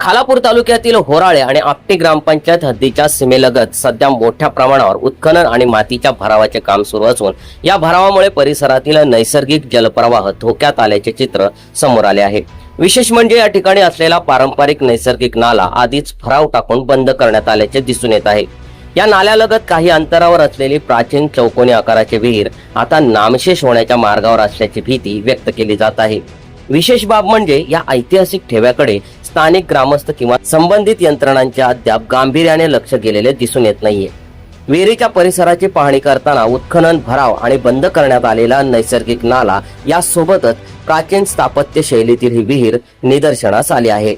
खालापूर तालुक्यातील होराळे आणि आपटी ग्रामपंचायत हद्दीच्या सीमेलगत सध्या मोठ्या प्रमाणावर उत्खनन आणि मातीच्या भरावाचे काम सुरू असून या भरावामुळे परिसरातील नैसर्गिक जलप्रवाह धोक्यात आल्याचे चित्र समोर आले आहे। विशेष म्हणजे या ठिकाणी असलेला पारंपरिक नैसर्गिक नाला आधीच भराव टाकून बंद करण्यात आल्याचे दिसून येत आहे। या नाल्यालगत काही अंतरावर असलेली प्राचीन चौकोनी आकाराची विहीर आता नामशेष होण्याच्या मार्गावर असल्याची भीती व्यक्त केली जात आहे। विशेष बाब म्हणजे या ऐतिहासिक ठेव्याकडे स्थानिक ग्रामस्थ किंवा संबंधित यंत्रणांचे अद्याप गांभीर्याने लक्ष गेलेले दिसून येत नाहीये। विहिरीच्या परिसराची पाहणी करताना उत्खनन, भराव आणि बंद करण्यात आलेला नैसर्गिक नाला यासोबतच प्राचीन स्थापत्य शैलीतील ही विहीर निदर्शनास आली आहे।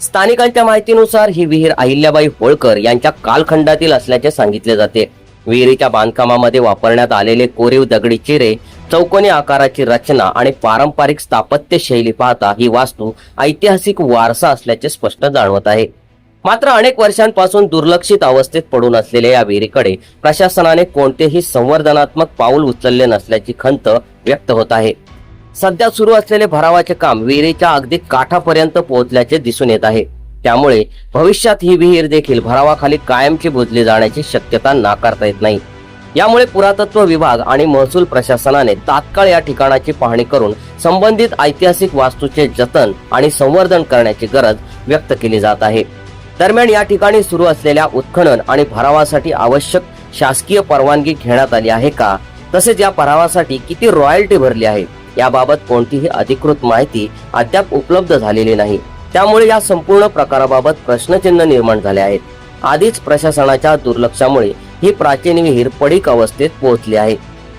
स्थानिकांच्या माहितीनुसार ही विहीर अहिल्याबाई होळकर यांच्या कालखंडातील असल्याचे सांगितले जाते। विहिरीच्या बांधकामामध्ये वापरण्यात आलेले कोरीव दगडी चिरे, चौकोनी आकाराची रचना आणि पारंपरिक स्थापत्य शैली पाहता ही वास्तू ऐतिहासिक वारसा असल्याचे स्पष्ट जाणवत आहे। मात्र अनेक वर्षांपासून दुर्लक्षित अवस्थेत पडून असलेल्या या विहिरीकडे प्रशासनाने कोणतेही संवर्धनात्मक पाऊल उचलले नसल्याची खंत व्यक्त होत आहे। सध्या सुरू असलेले भरावाचे काम विहिरीच्या अगदी काठापर्यंत पोहोचल्याचे दिसून येत आहे। त्यामुळे भविष्यात ही विहीर देखील भरावाखाली कायमची बुजली जाण्याची शक्यता नाकारता येत नाही। यामुळे पुरातत्व विभाग आणि महसूल प्रशासनाने तात्काळ या ठिकाणाची पाहणी करून संबंधित ऐतिहासिक वास्तूचे जतन आणि संवर्धन करण्याची गरज व्यक्त केली जात आहे। दरम्यान या ठिकाणी सुरू असलेल्या उत्खनन आणि भरावासाठी आवश्यक शासकीय परवानगी घेण्यात आली आहे का, तसेच या भरावासाठी किती रॉयल्टी भरली आहे याबाबत कोणतीही अधिकृत माहिती अद्याप उपलब्ध झालेली नाही। त्यामुळे या संपूर्ण प्रकाराबाबत प्रश्नचिन्ह निर्माण झाले आहेत। आधीच प्रशासनाच्या दुर्लक्षामुळे ही प्राचीन विहीर पडीक अवस्थेत पोहोचली आहे।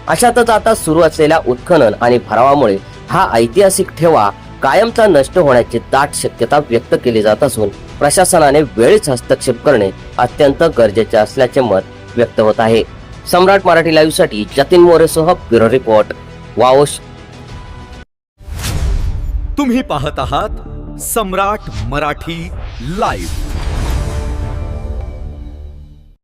अशातच आता सुरू असलेल्या उत्खनन आणि भरावामुळे हा ऐतिहासिक ठेवा कायमचा नष्ट होण्याची दाट शक्यता व्यक्त केली जात असून प्रशासनाने वेळीच हस्तक्षेप करणे अत्यंत गरजेचे असल्याचे मत व्यक्त होत आहे। सम्राट मराठी लाईव्ह साठी जतीन मोरेसह ब्युरो रिपोर्ट, वाओश। तुम्ही पाहत आहात सम्राट मराठी लाईव्ह।